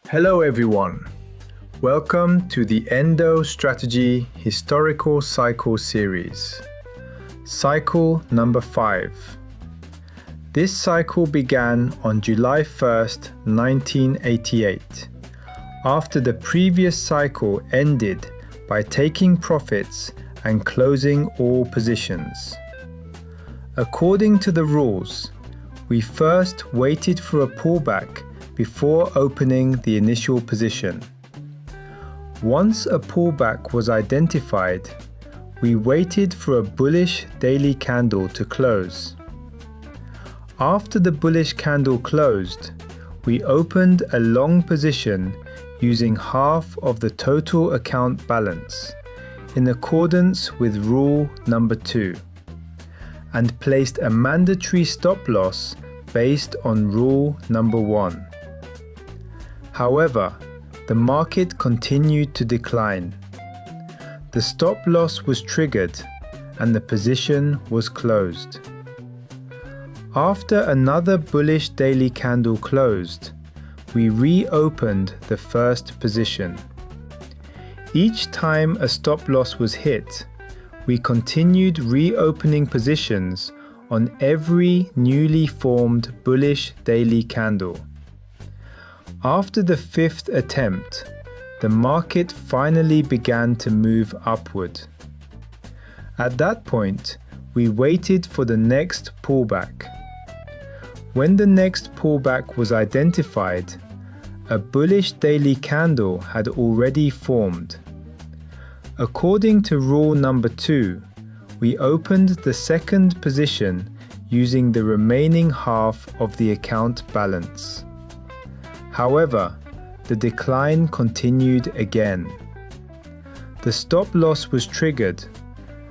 Hello everyone, welcome to the EnDo Strategy Historical Cycle Series. Cycle number 5. This cycle began on July 1st, 1988, after the previous cycle ended by taking profits and closing all positions. According to the rules, we first waited for a pullback before opening the initial position. Once a pullback was identified, we waited for a bullish daily candle to close. After the bullish candle closed, we opened a long position using half of the total account balance, in accordance with rule number 2, and placed a mandatory stop loss based on rule number 1. However, the market continued to decline. The stop loss was triggered and the position was closed. After another bullish daily candle closed, we reopened the first position. Each time a stop loss was hit, we continued reopening positions on every newly formed bullish daily candle. After the 5th attempt, the market finally began to move upward. At that point, we waited for the next pullback. When the next pullback was identified, a bullish daily candle had already formed. According to rule number 2, we opened the second position using the remaining half of the account balance. However, the decline continued again. The stop loss was triggered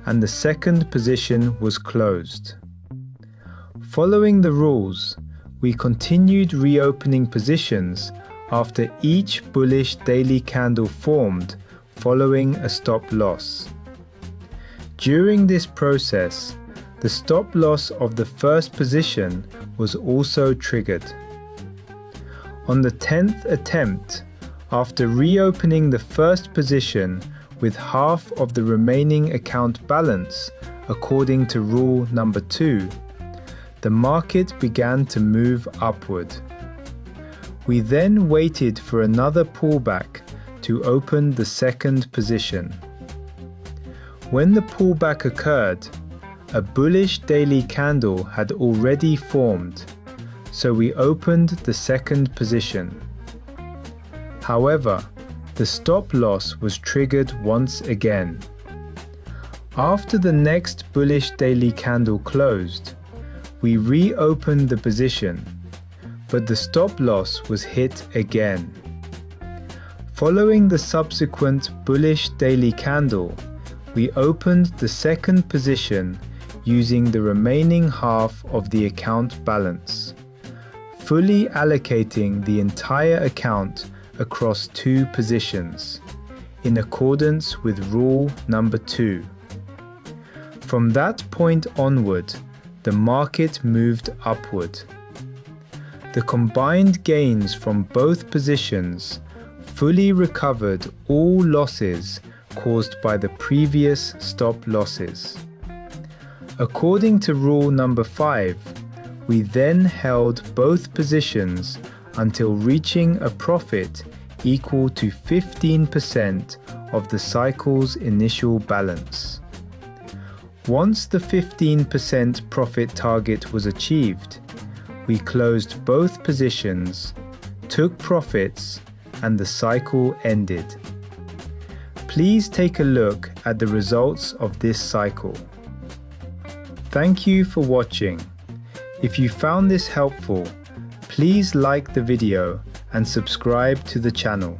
and the second position was closed. Following the rules, we continued reopening positions after each bullish daily candle formed following a stop loss. During this process, the stop loss of the first position was also triggered. On the 10th attempt, after reopening the first position with half of the remaining account balance according to rule number 2, the market began to move upward. We then waited for another pullback to open the second position. When the pullback occurred, a bullish daily candle had already formed, so we opened the second position. However, the stop loss was triggered once again. After the next bullish daily candle closed, we reopened the position, but the stop loss was hit again. Following the subsequent bullish daily candle, we opened the second position using the remaining half of the account balance, fully allocating the entire account across 2 positions, in accordance with rule number 2. From that point onward, the market moved upward. The combined gains from both positions fully recovered all losses caused by the previous stop losses. According to rule number 5, we then held both positions until reaching a profit equal to 15% of the cycle's initial balance. Once the 15% profit target was achieved, we closed both positions, took profits, and the cycle ended. Please take a look at the results of this cycle. Thank you for watching. If you found this helpful, please like the video and subscribe to the channel.